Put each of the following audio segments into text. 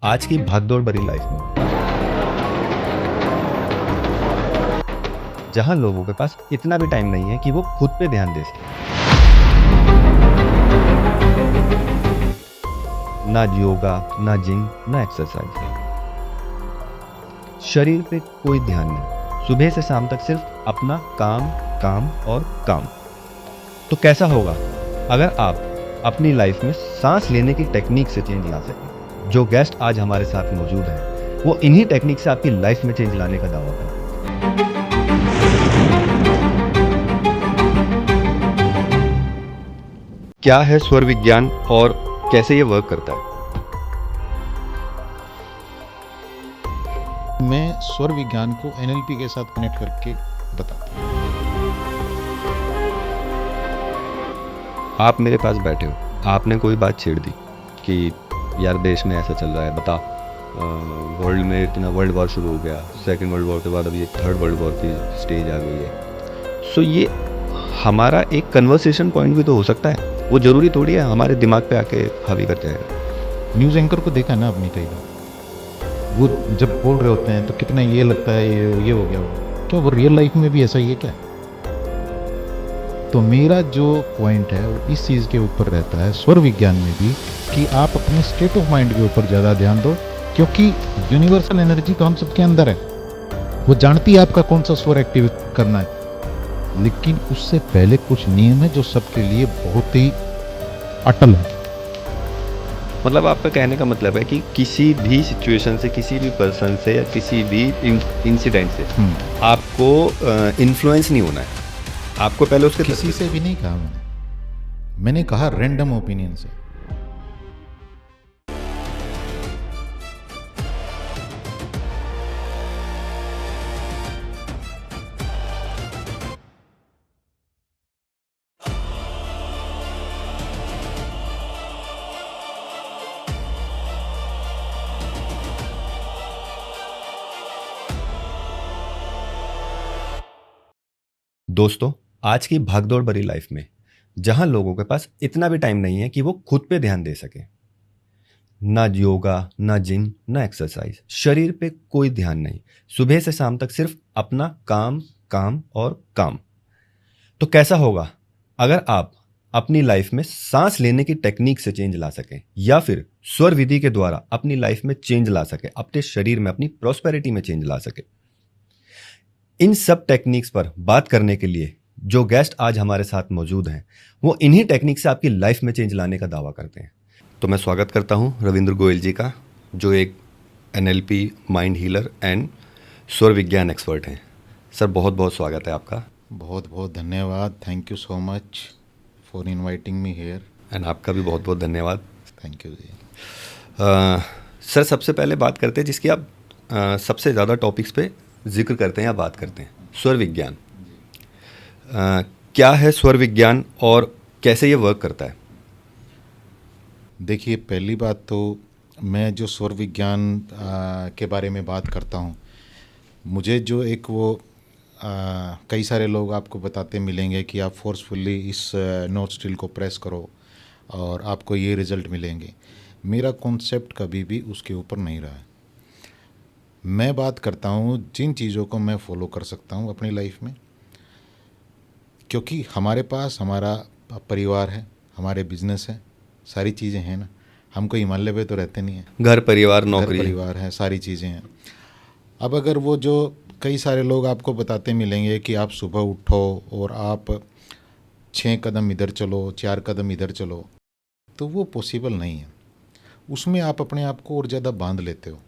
आज की भागदौड़ भरी लाइफ में जहां लोगों के पास इतना भी टाइम नहीं है कि वो खुद पे ध्यान दे सके, ना योगा, ना जिम, ना एक्सरसाइज, शरीर पे कोई ध्यान नहीं, सुबह से शाम तक सिर्फ अपना काम काम और काम। तो कैसा होगा अगर आप अपनी लाइफ में सांस लेने की टेक्निक से चेंज ला सकें? जो गेस्ट आज हमारे साथ मौजूद हैं वो इन्हीं टेक्निक से आपकी लाइफ में चेंज लाने का दावा करते हैं। क्या है स्वर विज्ञान और कैसे ये वर्क करता है? मैं स्वर विज्ञान को एनएलपी के साथ कनेक्ट करके बताता हूँ। आप मेरे पास बैठे हो, आपने कोई बात छेड़ दी कि यार देश में ऐसा चल रहा है, बता वर्ल्ड में इतना वर्ल्ड वॉर शुरू हो गया, सेकेंड वर्ल्ड वॉर के बाद अभी थर्ड वर्ल्ड वॉर की स्टेज आ गई है। सो ये हमारा एक कन्वर्सेशन पॉइंट भी तो हो सकता है, वो ज़रूरी थोड़ी है हमारे दिमाग पे आके हावी कर जाएगा। न्यूज़ एंकर को देखा ना आपने कई बार, वो जब बोल रहे होते हैं तो कितना ये लगता है ये हो गया वो, क्या वो रियल लाइफ में भी ऐसा ही है क्या? तो मेरा जो पॉइंट है वो इस चीज़ के ऊपर रहता है स्वर विज्ञान में भी, कि आप अपने स्टेट ऑफ माइंड के ऊपर ज़्यादा ध्यान दो, क्योंकि यूनिवर्सल एनर्जी तो हम सबके अंदर है, वो जानती है आपका कौन सा स्वर एक्टिव करना है। लेकिन उससे पहले कुछ नियम है जो सबके लिए बहुत ही अटल है। मतलब आपका कहने का मतलब है कि किसी भी सिचुएशन से, किसी भी पर्सन से या किसी भी इंसिडेंट से आपको इन्फ्लुएंस नहीं होना है, आपको पहले उसके किसी से भी नहीं कहा मैंने कहा रैंडम ओपिनियन से। दोस्तों, आज की भागदौड़ भरी लाइफ में जहां लोगों के पास इतना भी टाइम नहीं है कि वो खुद पे ध्यान दे सके, ना योगा, ना जिम, ना एक्सरसाइज, शरीर पे कोई ध्यान नहीं, सुबह से शाम तक सिर्फ अपना काम काम और काम। तो कैसा होगा अगर आप अपनी लाइफ में सांस लेने की टेक्निक से चेंज ला सकें, या फिर स्वर विधि के द्वारा अपनी लाइफ में चेंज ला सके, अपने शरीर में, अपनी प्रॉस्पेरिटी में चेंज ला सके? इन सब टेक्निक्स पर बात करने के लिए जो गेस्ट आज हमारे साथ मौजूद हैं वो इन्हीं टेक्निक से आपकी लाइफ में चेंज लाने का दावा करते हैं। तो मैं स्वागत करता हूं रविंद्र गोयल जी का, जो एक एनएलपी माइंड हीलर एंड स्वर विज्ञान एक्सपर्ट हैं। सर, बहुत बहुत स्वागत है आपका। बहुत बहुत धन्यवाद, thank you so much for inviting me here. And आपका भी बहुत बहुत धन्यवाद। Thank you ji. सर, सबसे पहले बात करते हैं जिसकी आप सबसे ज़्यादा टॉपिक्स पे जिक्र करते हैं या बात करते हैं, स्वर विज्ञान। क्या है स्वर विज्ञान और कैसे ये वर्क करता है? देखिए, पहली बात तो मैं जो स्वर विज्ञान के बारे में बात करता हूँ, मुझे जो एक वो कई सारे लोग आपको बताते मिलेंगे कि आप फोर्सफुली इस नोट स्टिल को प्रेस करो और आपको ये रिज़ल्ट मिलेंगे। मेरा कॉन्सेप्ट कभी भी उसके ऊपर नहीं रहा है। मैं बात करता हूँ जिन चीज़ों को मैं फॉलो कर सकता हूँ अपनी लाइफ में, क्योंकि हमारे पास हमारा परिवार है, हमारे बिजनेस है, सारी चीज़ें हैं ना। हम कोई हिमालय पे तो रहते नहीं हैं, घर परिवार, घर नौकरी, परिवार है, सारी चीज़ें हैं। अब अगर वो जो कई सारे लोग आपको बताते मिलेंगे कि आप सुबह उठो और आप 6 कदम इधर चलो, 4 कदम इधर चलो, तो वो पॉसिबल नहीं है। उसमें आप अपने आप को और ज़्यादा बांध लेते हो।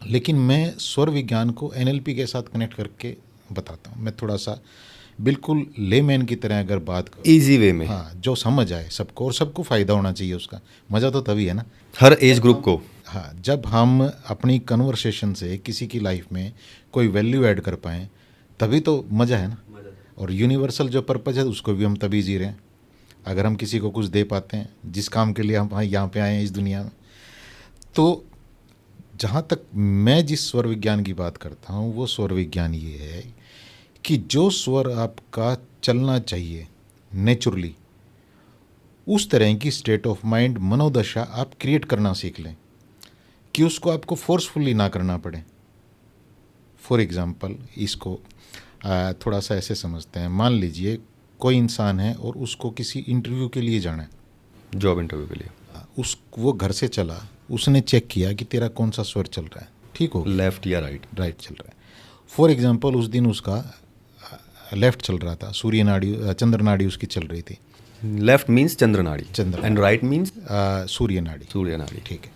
लेकिन मैं स्वर विज्ञान को एनएलपी के साथ कनेक्ट करके बताता हूँ। मैं थोड़ा सा बिल्कुल लेमैन की तरह अगर बात करूँ, इजी वे में, हाँ, जो समझ आए सबको, और सबको फ़ायदा होना चाहिए उसका। मज़ा तो तभी है ना, हर एज ग्रुप को। हाँ, जब हम अपनी कन्वर्सेशन से किसी की लाइफ में कोई वैल्यू ऐड कर पाएँ, तभी तो मज़ा है ना। और यूनिवर्सल जो पर्पज़ है उसको भी हम तभी जी रहे हैं अगर हम किसी को कुछ दे पाते हैं, जिस काम के लिए हम यहाँ पे आए हैं इस दुनिया में। तो जहाँ तक मैं जिस स्वर विज्ञान की बात करता हूँ, वो स्वर विज्ञान ये है कि जो स्वर आपका चलना चाहिए नेचुरली, उस तरह की स्टेट ऑफ माइंड, मनोदशा आप क्रिएट करना सीख लें कि उसको आपको फोर्सफुली ना करना पड़े। फॉर एग्ज़ाम्पल इसको थोड़ा सा ऐसे समझते हैं, मान लीजिए कोई इंसान है और उसको किसी इंटरव्यू के लिए जाना है, जॉब इंटरव्यू के लिए। वो घर से चला, उसने चेक किया कि तेरा कौन सा स्वर चल रहा है, ठीक हो, लेफ्ट या राइट? राइट चल रहा है। फॉर एग्जांपल उस दिन उसका लेफ्ट चल रहा था, सूर्य नाड़ी चंद्र नाड़ी उसकी चल रही थी। लेफ्ट मीन्स चंद्र नाड़ी, एंड राइट मीन्स सूर्य नाड़ी। सूर्य नाड़ी, ठीक है।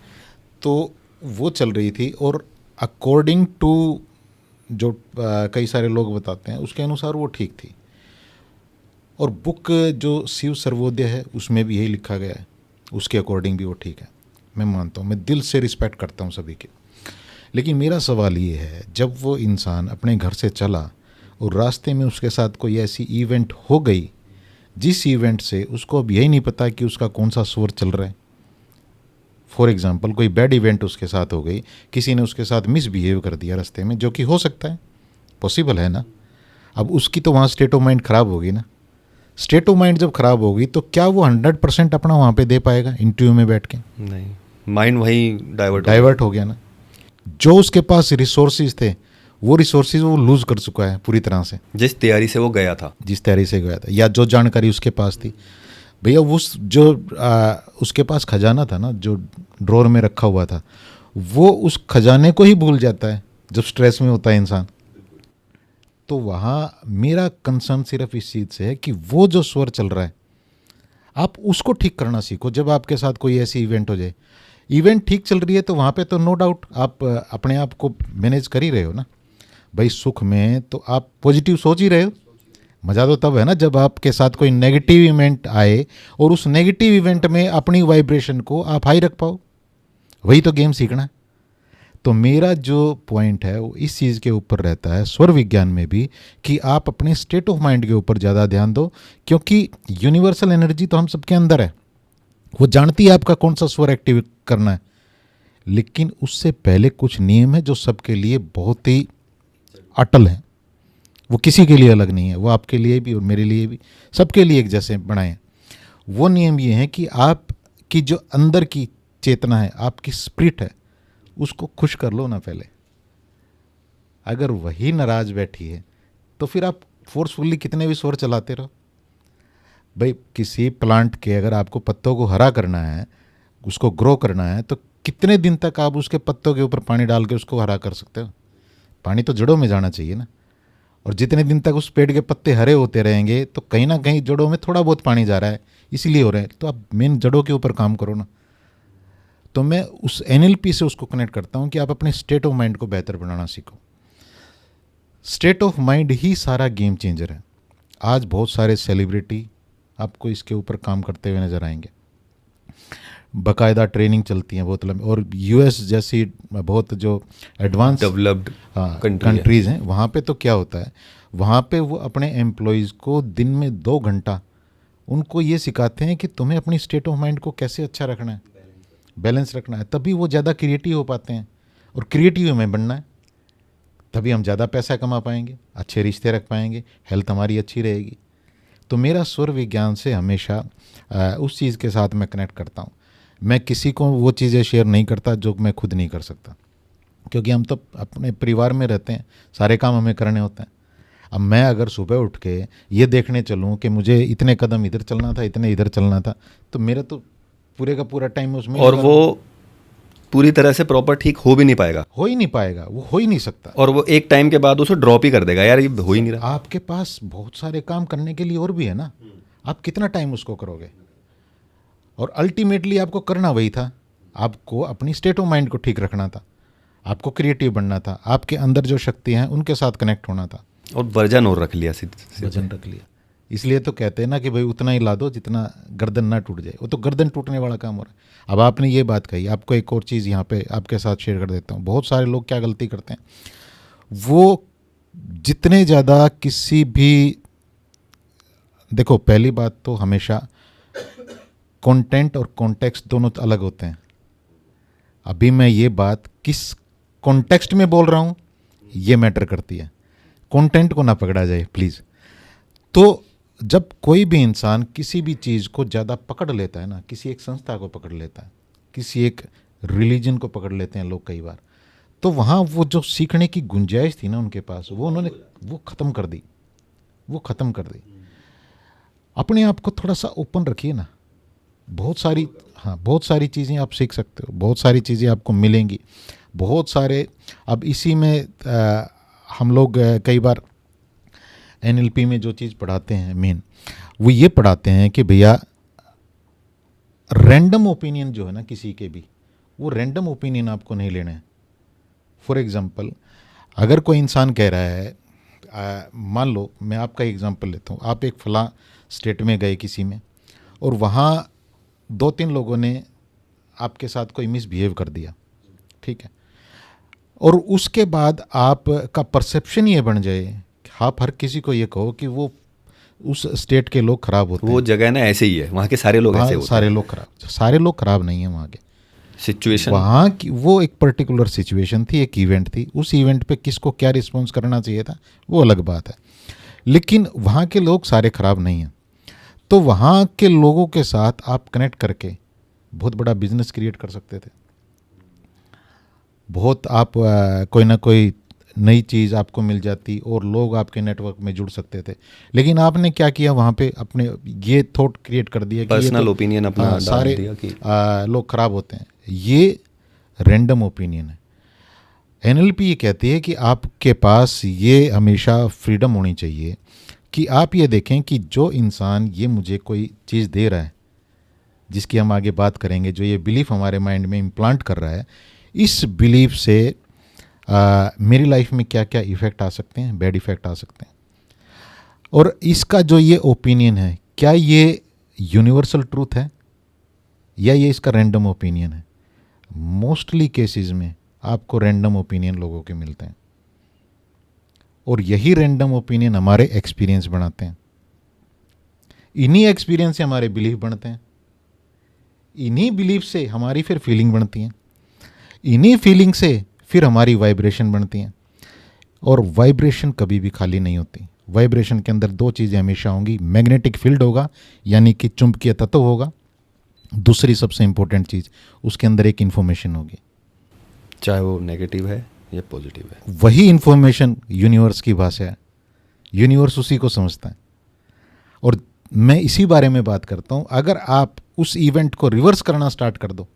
तो वो चल रही थी और अकॉर्डिंग टू जो कई सारे लोग बताते हैं उसके अनुसार वो ठीक थी। और बुक जो शिव सर्वोदय है उसमें भी यही लिखा गया है, उसके अकॉर्डिंग भी वो ठीक है। मैं मानता हूँ, मैं दिल से रिस्पेक्ट करता हूँ सभी के। लेकिन मेरा सवाल ये है, जब वो इंसान अपने घर से चला और रास्ते में उसके साथ कोई ऐसी इवेंट हो गई जिस इवेंट से उसको अब यही नहीं पता कि उसका कौन सा स्वर चल रहा है। फॉर एग्जांपल कोई बैड इवेंट उसके साथ हो गई, किसी ने उसके साथ मिसबिहेव कर दिया रास्ते में, जो कि हो सकता है, पॉसिबल है ना। अब उसकी तो वहाँ स्टेट ऑफ माइंड ख़राब होगी ना। स्टेट ऑफ माइंड जब ख़राब होगी तो क्या वो 100% अपना वहाँ पे दे पाएगा इंटरव्यू में बैठ के? नहीं, माइंड वही डाइवर्ट हो गया ना। जो उसके पास रिसोर्सेज थे वो रिसोर्सेज वो लूज़ कर चुका है पूरी तरह से, जिस तैयारी से वो गया था, या जो जानकारी उसके पास थी। भैया उस जो उसके पास खजाना था ना, जो ड्रॉर में रखा हुआ था, वो उस खजाने को ही भूल जाता है जब स्ट्रेस में होता है इंसान। तो वहाँ मेरा कंसर्न सिर्फ इस चीज़ से है कि वो जो स्वर चल रहा है आप उसको ठीक करना सीखो। जब आपके साथ कोई ऐसी इवेंट हो जाए, इवेंट ठीक चल रही है तो वहाँ पे तो नो डाउट आप अपने आप को मैनेज कर ही रहे हो ना भाई। सुख में तो आप पॉजिटिव सोच ही रहे हो। मज़ा तो तब है ना जब आपके साथ कोई नेगेटिव इवेंट आए और उस नेगेटिव इवेंट में अपनी वाइब्रेशन को आप हाई रख पाओ। वही तो गेम सीखना है। तो मेरा जो पॉइंट है वो इस चीज़ के ऊपर रहता है, स्वर विज्ञान में भी, कि आप अपने स्टेट ऑफ माइंड के ऊपर ज़्यादा ध्यान दो, क्योंकि यूनिवर्सल एनर्जी तो हम सबके अंदर है। वो जानती है आपका कौन सा स्वर एक्टिव करना है। लेकिन उससे पहले कुछ नियम है जो सबके लिए बहुत ही अटल हैं। वो किसी के लिए अलग नहीं है, वो आपके लिए भी और मेरे लिए भी, सबके लिए एक जैसे बनाए हैं। वो नियम ये हैं कि आपकी जो अंदर की चेतना है, आपकी स्पिरिट है, उसको खुश कर लो ना पहले। अगर वही नाराज बैठी है तो फिर आप फोर्सफुली कितने भी स्वर चलाते रहो। भाई किसी प्लांट के अगर आपको पत्तों को हरा करना है, उसको ग्रो करना है, तो कितने दिन तक आप उसके पत्तों के ऊपर पानी डाल के उसको हरा कर सकते हो? पानी तो जड़ों में जाना चाहिए ना। और जितने दिन तक उस पेड़ के पत्ते हरे होते रहेंगे तो कहीं ना कहीं जड़ों में थोड़ा बहुत पानी जा रहा है, इसीलिए हो रहा है। तो आप मेन जड़ों के ऊपर काम करो ना। तो मैं उस NLP से उसको कनेक्ट करता हूँ कि आप अपने स्टेट ऑफ माइंड को बेहतर बनाना सीखो। स्टेट ऑफ माइंड ही सारा गेम चेंजर है। आज बहुत सारे सेलिब्रिटी आपको इसके ऊपर काम करते हुए नज़र आएंगे। बाकायदा ट्रेनिंग चलती हैं बहुत लंबी। और US जैसी बहुत जो एडवांस डेवलप्ड कंट्रीज़ हैं, वहाँ पे तो क्या होता है, वहाँ पे वो अपने एम्प्लॉयज़ को दिन में 2 घंटा उनको ये सिखाते हैं कि तुम्हें अपनी स्टेट ऑफ माइंड को कैसे अच्छा रखना है, बैलेंस रखना है। तभी वो ज़्यादा क्रिएटिव हो पाते हैं। और क्रिएटिव हमें बनना है, तभी हम ज़्यादा पैसा कमा पाएंगे, अच्छे रिश्ते रख पाएंगे, हेल्थ हमारी अच्छी रहेगी। तो मेरा स्वर विज्ञान से हमेशा उस चीज़ के साथ मैं कनेक्ट करता हूँ। मैं किसी को वो चीज़ें शेयर नहीं करता जो मैं खुद नहीं कर सकता, क्योंकि हम तो अपने परिवार में रहते हैं, सारे काम हमें करने होते हैं। अब मैं अगर सुबह उठ के ये देखने चलूँ कि मुझे इतने कदम इधर चलना था, इतने इधर चलना था, तो मेरा तो पूरे का पूरा टाइम उसमें, और वो पूरी तरह से प्रॉपर ठीक हो भी नहीं पाएगा, हो ही नहीं पाएगा, वो हो ही नहीं सकता। और वो एक टाइम के बाद उसे ड्रॉप ही कर देगा, यार ये हो ही नहीं रहा। आपके पास बहुत सारे काम करने के लिए और भी है ना, आप कितना टाइम उसको करोगे? और अल्टीमेटली आपको करना वही था, आपको अपनी स्टेट ऑफ माइंड को ठीक रखना था, आपको क्रिएटिव बनना था, आपके अंदर जो शक्ति हैं उनके साथ कनेक्ट होना था। और वर्जन और रख लिया, वजन रख लिया। इसलिए तो कहते हैं ना कि भाई उतना ही ला दो जितना गर्दन ना टूट जाए। वो तो गर्दन टूटने वाला काम हो रहा है। अब आपने ये बात कही, आपको एक और चीज़ यहाँ पे आपके साथ शेयर कर देता हूँ। बहुत सारे लोग क्या गलती करते हैं, वो जितने ज़्यादा किसी भी, देखो पहली बात तो हमेशा कंटेंट और कॉन्टेक्स्ट दोनों अलग होते हैं। अभी मैं ये बात किस कॉन्टेक्स्ट में बोल रहा हूँ ये मैटर करती है, कंटेंट को ना पकड़ा जाए प्लीज़। तो जब कोई भी इंसान किसी भी चीज़ को ज़्यादा पकड़ लेता है ना, किसी एक संस्था को पकड़ लेता है, किसी एक रिलीजन को पकड़ लेते हैं लोग कई बार। तो वहाँ वो जो सीखने की गुंजाइश थी ना उनके पास, वो उन्होंने वो ख़त्म कर दी, वो ख़त्म कर दी। अपने आप को थोड़ा सा ओपन रखिए ना, बहुत सारी, हाँ बहुत सारी चीज़ें आप सीख सकते हो, बहुत सारी चीज़ें आपको मिलेंगी, बहुत सारे। अब इसी में हम लोग कई बार NLP में जो चीज़ पढ़ाते हैं मेन, वो ये पढ़ाते हैं कि भैया रैंडम ओपिनियन जो है ना किसी के भी, वो रैंडम ओपिनियन आपको नहीं लेना है। फॉर एग्ज़ाम्पल, अगर कोई इंसान कह रहा है, मान लो मैं आपका एग्ज़ाम्पल लेता हूँ, आप एक फलां स्टेट में गए किसी में, और वहाँ 2-3 लोगों ने आपके साथ कोई मिसबिहेव कर दिया, ठीक है, और उसके बाद आपका परसेप्शन ये बन जाए, आप हर किसी को ये कहो कि वो उस स्टेट के लोग खराब होते हैं, वो जगह ना ऐसे ही है, वहाँ के सारे लोग ऐसे होते हैं। सारे लोग खराब, सारे लोग खराब नहीं है वहाँ के, सिचुएशन, वहाँ की वो एक पर्टिकुलर सिचुएशन थी, एक इवेंट थी, उस इवेंट पे किसको क्या रिस्पॉन्स करना चाहिए था वो अलग बात है, लेकिन वहाँ के लोग सारे खराब नहीं हैं। तो वहाँ के लोगों के साथ आप कनेक्ट करके बहुत बड़ा बिजनेस क्रिएट कर सकते थे, बहुत आप कोई ना कोई नई चीज़ आपको मिल जाती और लोग आपके नेटवर्क में जुड़ सकते थे। लेकिन आपने क्या किया, वहाँ पे अपने ये थॉट क्रिएट कर दिया कि पर्सनल ओपिनियन अपना डाल सारे दिया कि लोग खराब होते हैं। ये रैंडम ओपिनियन है। NLP ये कहती है कि आपके पास ये हमेशा फ्रीडम होनी चाहिए कि आप ये देखें कि जो इंसान ये मुझे कोई चीज़ दे रहा है, जिसकी हम आगे बात करेंगे, जो ये बिलीफ हमारे माइंड में इम्प्लांट कर रहा है, इस बिलीफ से मेरी लाइफ में क्या क्या इफ़ेक्ट आ सकते हैं, बैड इफ़ेक्ट आ सकते हैं, और इसका जो ये ओपिनियन है, क्या ये यूनिवर्सल ट्रूथ है या ये इसका रैंडम ओपिनियन है। मोस्टली केसेस में आपको रैंडम ओपिनियन लोगों के मिलते हैं, और यही रैंडम ओपिनियन हमारे एक्सपीरियंस बनाते हैं। इन्हीं एक्सपीरियंस से हमारे बिलीफ बनते हैं, इन्हीं बिलीफ से हमारी फिर फीलिंग बनती हैं, इन्हीं फीलिंग से फिर हमारी वाइब्रेशन बनती हैं। और वाइब्रेशन कभी भी खाली नहीं होती। वाइब्रेशन के अंदर 2 चीज़ें हमेशा होंगी, मैग्नेटिक फील्ड होगा यानी कि चुंबकीय तत्व होगा, दूसरी सबसे इंपॉर्टेंट चीज़ उसके अंदर एक इन्फॉर्मेशन होगी, चाहे वो नेगेटिव है या पॉजिटिव है। वही इन्फॉर्मेशन यूनिवर्स की भाषा है, यूनिवर्स उसी को समझता है। और मैं इसी बारे में बात करता हूँ। अगर आप उस इवेंट को रिवर्स करना स्टार्ट कर दो,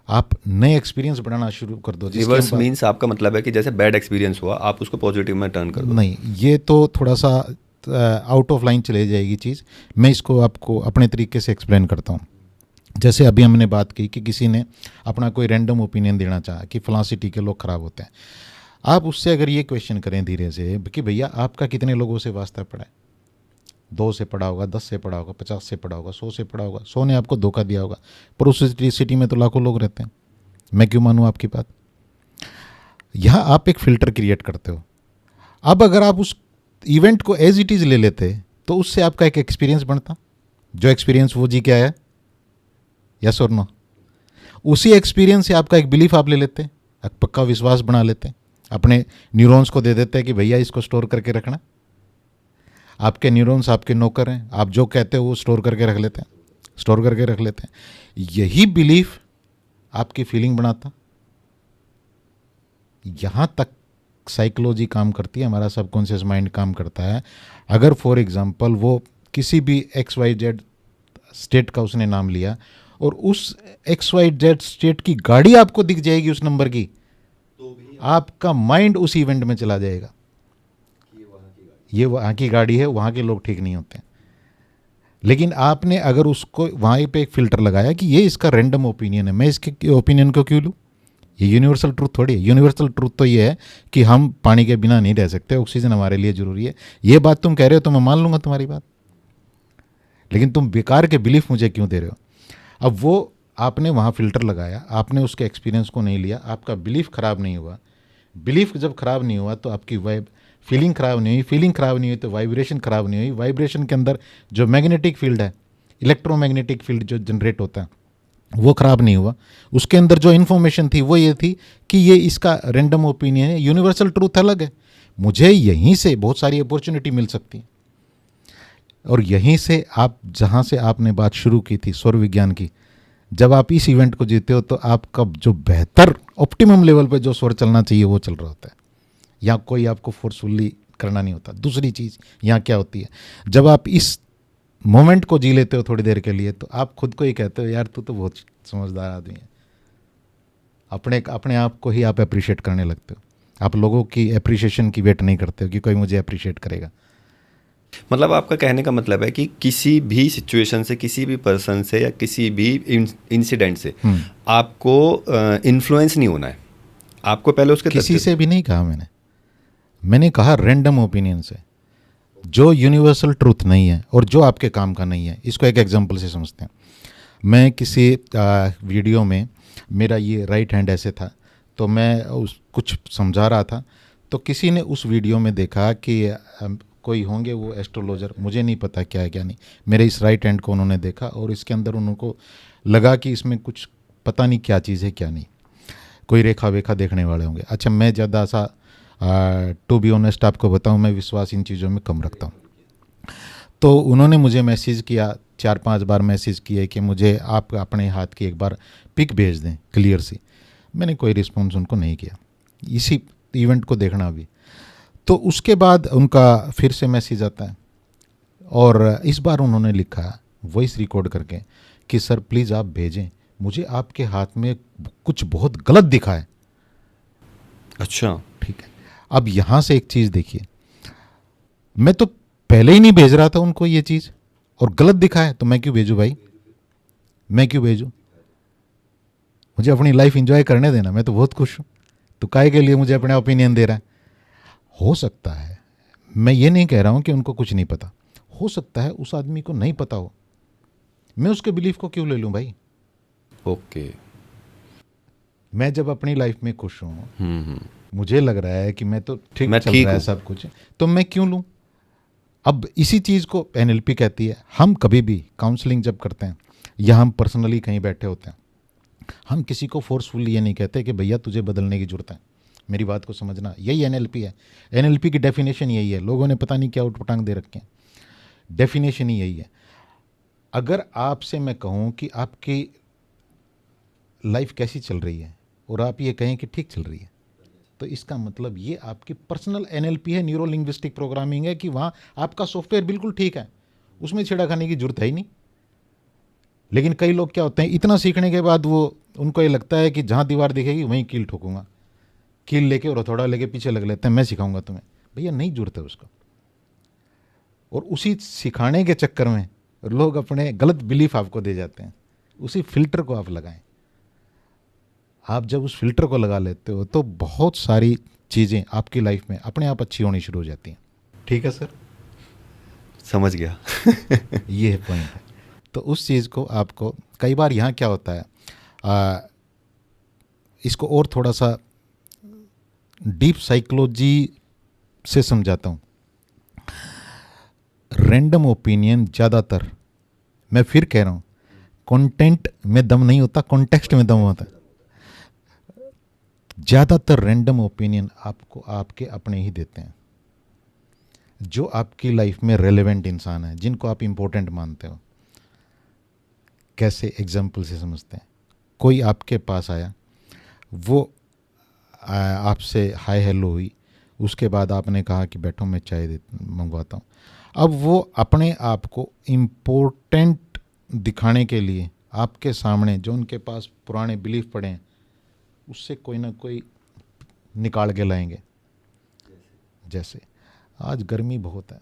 आप नए एक्सपीरियंस बनाना शुरू कर दो। रिवर्स मीन्स आपका मतलब है कि जैसे बैड एक्सपीरियंस हुआ आप उसको पॉजिटिव में टर्न कर दो? नहीं, ये तो थोड़ा सा आउट ऑफ लाइन चले जाएगी चीज़। मैं इसको आपको अपने तरीके से एक्सप्लेन करता हूँ। जैसे अभी हमने बात की कि किसी ने अपना कोई रैंडम ओपिनियन देना चाहा कि फलां सिटी के लोग ख़राब होते हैं। आप उससे अगर ये क्वेश्चन करें धीरे से कि भैया आपका कितने लोगों से वास्ता पड़ा है, 2 से पड़ा होगा, 10 से पड़ा होगा, 50 से पड़ा होगा, 100 से पड़ा होगा, 100 ने आपको धोखा दिया होगा, पर उस सिटी में तो लाखों लोग रहते हैं। मैं क्यों मानूँ आपकी बात। यहाँ आप एक फ़िल्टर क्रिएट करते हो। अब अगर आप उस इवेंट को एज इट इज़ ले लेते तो उससे आपका एक एक्सपीरियंस बनता, जो एक्सपीरियंस वो जी के आया, यस और नो। उसी एक्सपीरियंस से आपका एक बिलीफ आप ले लेते, एक पक्का विश्वास बना लेते, अपने न्यूरॉन्स को दे देते हैं कि भैया इसको स्टोर करके रखना। आपके न्यूरॉन्स आपके नौकर हैं, आप जो कहते हो वो स्टोर करके रख लेते हैं, स्टोर करके रख लेते हैं। यही बिलीफ आपकी फीलिंग बनाता। यहाँ तक साइकोलॉजी काम करती है, हमारा सबकॉन्शियस माइंड काम करता है। अगर फॉर एग्जांपल वो किसी भी XYZ स्टेट का उसने नाम लिया और उस XYZ स्टेट की गाड़ी आपको दिख जाएगी उस नंबर की, तो आपका माइंड उस इवेंट में चला जाएगा, ये वहाँ की गाड़ी है, वहाँ के लोग ठीक नहीं होते हैं। लेकिन आपने अगर उसको वहाँ पे एक फ़िल्टर लगाया कि ये इसका रैंडम ओपिनियन है, मैं इसके ओपिनियन को क्यों लूँ, ये यूनिवर्सल ट्रूथ थोड़ी है। यूनिवर्सल ट्रूथ तो ये है कि हम पानी के बिना नहीं रह सकते, ऑक्सीजन हमारे लिए ज़रूरी है। ये बात तुम कह रहे हो तो मैं मान लूँगा तुम्हारी बात, लेकिन तुम बेकार के बिलीफ मुझे क्यों दे रहे हो। अब वो आपने वहाँ फ़िल्टर लगाया, आपने उसके एक्सपीरियंस को नहीं लिया, आपका बिलीफ ख़राब नहीं हुआ। बिलीफ जब ख़राब नहीं हुआ तो आपकी फीलिंग ख़राब नहीं हुई, फीलिंग ख़राब नहीं हुई तो वाइब्रेशन ख़राब नहीं हुई। वाइब्रेशन के अंदर जो मैग्नेटिक फील्ड है, इलेक्ट्रोमैग्नेटिक फील्ड जो जनरेट होता है, वो ख़राब नहीं हुआ। उसके अंदर जो इन्फॉर्मेशन थी वो ये थी कि ये इसका रैंडम ओपिनियन है, यूनिवर्सल ट्रूथ अलग है। मुझे यहीं से बहुत सारी अपॉर्चुनिटी मिल सकती है। और यहीं से आप जहाँ से आपने बात शुरू की थी स्वर विज्ञान की, जब आप इस इवेंट को जीते हो तो आपका जो बेहतर ऑप्टिमम लेवल पे जो स्वर चलना चाहिए वो चल रहा होता है। यहाँ कोई आपको फोर्सफुली करना नहीं होता। दूसरी चीज़ यहाँ क्या होती है, जब आप इस मोमेंट को जी लेते हो थोड़ी देर के लिए, तो आप खुद को ही कहते हो यार तू तो बहुत समझदार आदमी है। अपने आप को ही आप अप्रिशिएट करने लगते हो। आप लोगों की अप्रिशिएशन की वेट नहीं करते हो कि कोई मुझे अप्रिशिएट करेगा। मतलब आपका कहने का मतलब है कि किसी भी सिचुएशन से, किसी भी पर्सन से या किसी भी इंसिडेंट से आपको इन्फ्लुएंस नहीं होना है, आपको पहले उसके किसी से भी नहीं कहा मैंने कहा रैंडम ओपिनियन से, जो यूनिवर्सल ट्रूथ नहीं है और जो आपके काम का नहीं है। इसको एक एग्जांपल से समझते हैं। मैं किसी वीडियो में, मेरा ये राइट हैंड ऐसे था, तो मैं कुछ समझा रहा था, तो किसी ने उस वीडियो में देखा कि कोई होंगे वो एस्ट्रोलॉजर, मुझे नहीं पता क्या है क्या नहीं, मेरे इस राइट हैंड को उन्होंने देखा और इसके अंदर उनको लगा कि इसमें कुछ पता नहीं क्या चीज़ है क्या नहीं, कोई रेखा वेखा देखने वाले होंगे। अच्छा, मैं ज़्यादा सा टू बी ऑनेस्ट आपको बताऊं, मैं विश्वास इन चीज़ों में कम रखता हूं। तो उन्होंने मुझे मैसेज किया, 4-5 बार मैसेज किए कि मुझे आप अपने हाथ की एक बार पिक भेज दें क्लियर सी। मैंने कोई रिस्पॉन्स उनको नहीं किया, इसी इवेंट को देखना अभी। तो उसके बाद उनका फिर से मैसेज आता है और इस बार उन्होंने लिखा वॉइस रिकॉर्ड करके कि सर प्लीज़ आप भेजें, मुझे आपके हाथ में कुछ बहुत गलत दिखा है। अच्छा, ठीक है। अब यहाँ से एक चीज़ देखिए, मैं तो पहले ही नहीं भेज रहा था उनको ये चीज़, और गलत दिखा है तो मैं क्यों भेजूँ भाई, मैं क्यों भेजूँ? मुझे अपनी लाइफ एंजॉय करने देना, मैं तो बहुत खुश हूँ। तो काहे के लिए मुझे अपना ओपिनियन दे रहा है? हो सकता है, मैं ये नहीं कह रहा हूँ कि उनको कुछ नहीं पता, हो सकता है उस आदमी को नहीं पता हो, मैं उसके बिलीफ को क्यों ले लूँ भाई? ओके। मैं जब अपनी लाइफ में खुश हूँ, मुझे लग रहा है कि मैं तो ठीक चल रहा है सब कुछ, तो मैं क्यों लूँ? अब इसी चीज़ को एनएलपी कहती है। हम कभी भी काउंसलिंग जब करते हैं या हम पर्सनली कहीं बैठे होते हैं, हम किसी को फोर्सफुली ये नहीं कहते कि भैया तुझे बदलने की ज़रूरत है। मेरी बात को समझना, यही एनएलपी है। एनएलपी की डेफिनेशन यही है, लोगों ने पता नहीं क्या उटपटांग दे रखे हैं, डेफिनेशन ही यही है। अगर आपसे मैं कहूँ कि आपकी लाइफ कैसी चल रही है और आप ये कहें कि ठीक चल रही है, तो इसका मतलब ये आपकी पर्सनल एनएलपी है, न्यूरो लिंग्विस्टिक प्रोग्रामिंग है, कि वहाँ आपका सॉफ्टवेयर बिल्कुल ठीक है, उसमें छेड़खानी की जरूरत है ही नहीं। लेकिन कई लोग क्या होते हैं, इतना सीखने के बाद वो उनको ये लगता है कि जहाँ दीवार दिखेगी वहीं कील ठोकूंगा, कील लेके और हथौड़ा लेके पीछे लग लेते हैं, मैं सिखाऊंगा तुम्हें। भैया नहीं जरूरत है उसको। और उसी सिखाने के चक्कर में लोग अपने गलत बिलीफ आपको दे जाते हैं। उसी फिल्टर को आप लगाएं। आप जब उस फिल्टर को लगा लेते हो तो बहुत सारी चीज़ें आपकी लाइफ में अपने आप अच्छी होनी शुरू हो जाती हैं। ठीक है सर, समझ गया। ये पॉइंट है। तो उस चीज़ को आपको, कई बार यहाँ क्या होता है, इसको और थोड़ा सा डीप साइकोलॉजी से समझाता हूँ। रैंडम ओपिनियन ज़्यादातर, मैं फिर कह रहा हूँ, कंटेंट में दम नहीं होता, कॉन्टेक्स्ट में दम होता है। ज़्यादातर रैंडम ओपिनियन आपको आपके अपने ही देते हैं, जो आपकी लाइफ में रेलेवेंट इंसान है, जिनको आप इम्पोर्टेंट मानते हो। कैसे? एग्जाम्पल से समझते हैं। कोई आपके पास आया, वो आपसे हाय हेलो हुई, उसके बाद आपने कहा कि बैठो मैं चाय मंगवाता हूँ। अब वो अपने आप को इम्पोर्टेंट दिखाने के लिए आपके सामने जो उनके पास पुराने बिलीफ पड़े हैं उससे कोई ना कोई निकाल के लाएंगे। जैसे आज गर्मी बहुत है,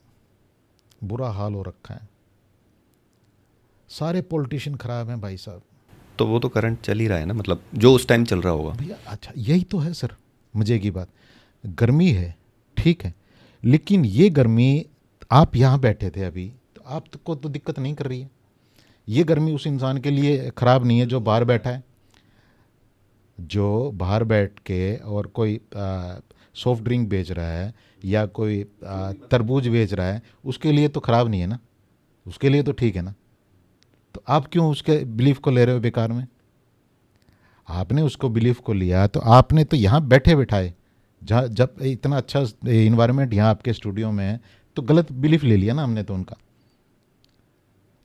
बुरा हाल हो रखा है, सारे पॉलिटिशियन खराब हैं भाई साहब। तो वो तो करंट चल ही रहा है ना, मतलब जो उस टाइम चल रहा होगा भैया। अच्छा, यही तो है सर मजे की बात। गर्मी है, ठीक है, लेकिन ये गर्मी, आप यहाँ बैठे थे अभी, तो आपको तो दिक्कत नहीं कर रही है। ये गर्मी उस इंसान के लिए ख़राब नहीं है जो बाहर बैठा है। जो बाहर बैठ के और कोई सॉफ्ट ड्रिंक बेच रहा है या कोई तरबूज बेच रहा है, उसके लिए तो ख़राब नहीं है ना, उसके लिए तो ठीक है ना। तो आप क्यों उसके बिलीफ को ले रहे हो बेकार में? आपने उसको बिलीफ को लिया तो आपने तो यहाँ बैठे बैठाए, जहाँ जब इतना अच्छा इन्वायरमेंट यहाँ आपके स्टूडियो में है, तो गलत बिलीफ ले लिया ना हमने तो उनका।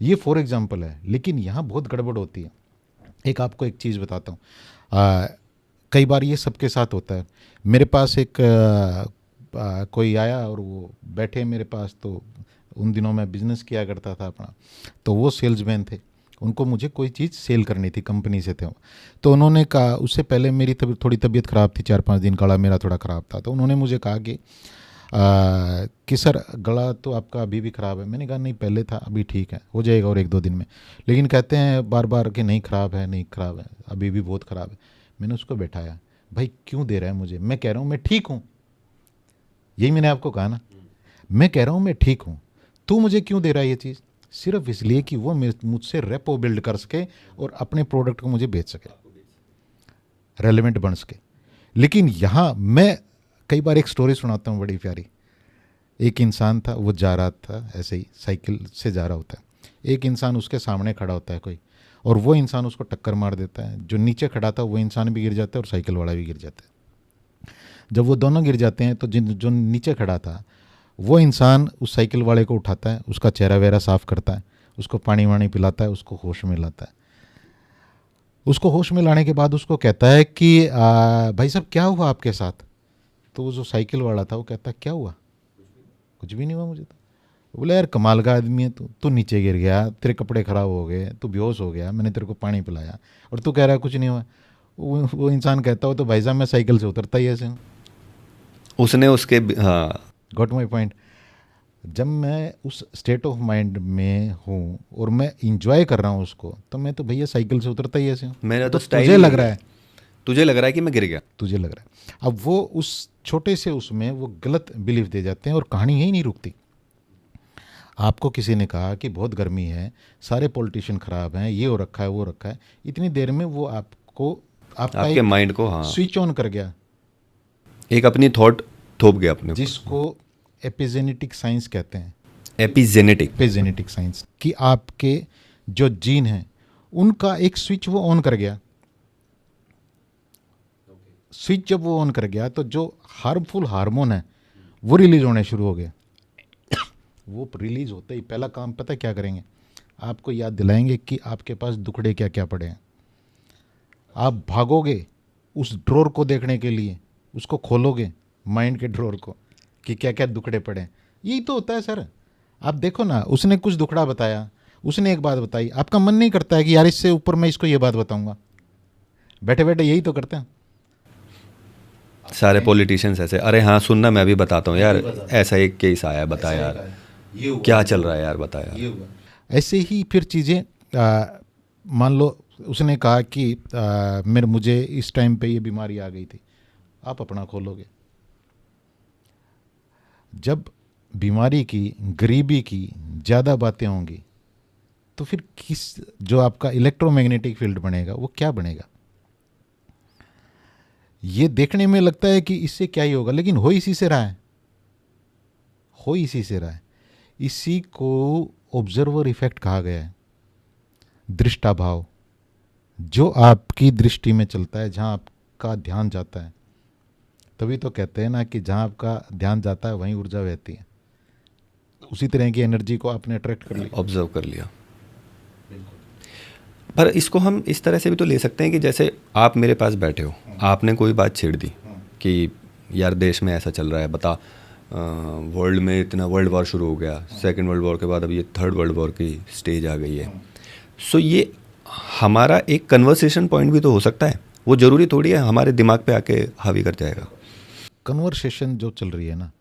ये फॉर एग्जांपल है, लेकिन यहाँ बहुत गड़बड़ होती है। एक आपको एक चीज़ बताता हूँ। कई बार ये सबके साथ होता है। मेरे पास एक कोई आया और वो बैठे मेरे पास, तो उन दिनों मैं बिज़नेस किया करता था अपना, तो वो सेल्समैन थे। उनको मुझे कोई चीज़ सेल करनी थी, कंपनी से थे वो। तो उन्होंने कहा, उससे पहले मेरी थोड़ी तबीयत ख़राब थी, 4-5 दिन गला मेरा थोड़ा ख़राब था। तो उन्होंने मुझे कहा कि सर गला तो आपका अभी भी ख़राब है। मैंने कहा नहीं, पहले था, अभी ठीक है, हो जाएगा और 1-2 दिन में। लेकिन कहते हैं बार बार कि नहीं ख़राब है, नहीं ख़राब है, अभी भी बहुत ख़राब है। मैंने उसको बैठाया, भाई क्यों दे रहा है मुझे? मैं कह रहा हूँ मैं ठीक हूँ, यही मैंने आपको कहा ना, मैं कह रहा हूँ मैं ठीक हूँ, तू मुझे क्यों दे रहा है ये चीज़? सिर्फ इसलिए कि वो मुझसे रेपो बिल्ड कर सके और अपने प्रोडक्ट को मुझे बेच सके, रेलेवेंट बन सके। लेकिन यहाँ मैं कई बार एक स्टोरी सुनाता हूँ बड़ी प्यारी। एक इंसान था, वो जा रहा था ऐसे ही, साइकिल से जा रहा होता है। एक इंसान उसके सामने खड़ा होता है कोई, और वो इंसान उसको टक्कर मार देता है। जो नीचे खड़ा था वो इंसान भी गिर जाता है और साइकिल वाला भी गिर जाता है। जब वो दोनों गिर जाते हैं तो जो नीचे खड़ा था वो इंसान उस साइकिल वाले को उठाता है, उसका चेहरा वेहरा साफ करता है, उसको पानी वानी पिलाता है, उसको होश में लाता है। उसको होश में लाने के बाद उसको कहता है कि भाई साहब क्या हुआ आपके साथ? तो वो जो साइकिल वाला था वो कहता है क्या हुआ? कुछ भी नहीं हुआ मुझे तो। बोले यार कमाल का आदमी है तू नीचे गिर गया, तेरे कपड़े ख़राब हो गए, तू बेहोश हो गया, मैंने तेरे को पानी पिलाया और तू कह रहा है कुछ नहीं हुआ। वो इंसान कहता हो तो भाई साहब मैं साइकिल से उतरता ही ऐसे हूँ। उसने उसके हाँ, गॉट माई पॉइंट। जब मैं उस स्टेट ऑफ माइंड में हूँ और मैं इंजॉय कर रहा हूँ उसको, तो मैं तो भैया साइकिल से उतरता ही ऐसे हूँ। मेरा तो स्टाइल तुझे ही लग यही रहा है। है, तुझे लग रहा है कि मैं गिर गया। तुझे लग रहा है। अब वो उस छोटे से उसमें वो गलत बिलीफ दे जाते हैं और कहानी यही नहीं रुकती। आपको किसी ने कहा कि बहुत गर्मी है, सारे पॉलिटिशियन ख़राब हैं, ये हो रखा है वो रखा है, इतनी देर में वो आपका आपके एक माइंड को हाँ, स्विच ऑन कर गया, एक अपनी थॉट थोप गया अपने ऊपर। जिसको एपिजेनेटिक साइंस कहते हैं। एपिजेनेटिक। एपिजेनेटिक साइंस कि आपके जो जीन हैं उनका एक स्विच वो ऑन कर गया। स्विच जब वो ऑन कर गया तो जो हार्मफुल हार्मोन है वो रिलीज होने शुरू हो गए। वो रिलीज होते ही पहला काम पता है क्या करेंगे? आपको याद दिलाएंगे कि आपके पास दुखड़े क्या क्या पड़े हैं। आप भागोगे उस ड्रॉर को देखने के लिए, उसको खोलोगे माइंड के ड्रॉर को कि क्या क्या दुखड़े पड़े हैं। यही तो होता है सर। आप देखो ना, उसने कुछ दुखड़ा बताया, उसने एक बात बताई, आपका मन नहीं करता है कि यार इससे ऊपर मैं इसको ये बात बताऊंगा? बैठे बैठे यही तो करते हैं सारे पॉलिटिशियंस ऐसे, अरे हाँ सुनना मैं भी बताता हूँ यार, ऐसा एक केस आया, बता यार क्या चल रहा है यार, बता यार। ऐसे ही फिर चीज़ें मान लो उसने कहा कि मुझे इस टाइम पे ये बीमारी आ गई थी, आप अपना खोलोगे। जब बीमारी की, गरीबी की ज़्यादा बातें होंगी तो फिर जो आपका इलेक्ट्रोमैग्नेटिक फील्ड बनेगा वो क्या बनेगा? ये देखने में लगता है कि इससे क्या ही होगा, लेकिन हो इसी से रहा है, हो इसी से रहा है। इसी को ऑब्जर्वर इफेक्ट कहा गया है, दृष्टाभाव। जो आपकी दृष्टि में चलता है, जहाँ आपका ध्यान जाता है, तभी तो कहते हैं ना कि जहाँ आपका ध्यान जाता है वहीं ऊर्जा बहती है। उसी तरह की एनर्जी को आपने अट्रैक्ट कर लिया, ऑब्जर्व कर लिया। पर इसको हम इस तरह से भी तो ले सकते हैं कि जैसे आप मेरे पास बैठे हो, आपने कोई बात छेड़ दी कि यार देश में ऐसा चल रहा है, बता वर्ल्ड में इतना वर्ल्ड वॉर शुरू हो गया, सेकेंड वर्ल्ड वॉर के बाद अब ये थर्ड वर्ल्ड वॉर की स्टेज आ गई है। सो ये हमारा एक कन्वर्सेशन पॉइंट भी तो हो सकता है, वो ज़रूरी थोड़ी है हमारे दिमाग पे आके हावी कर जाएगा। कन्वर्सेशन जो चल रही है ना,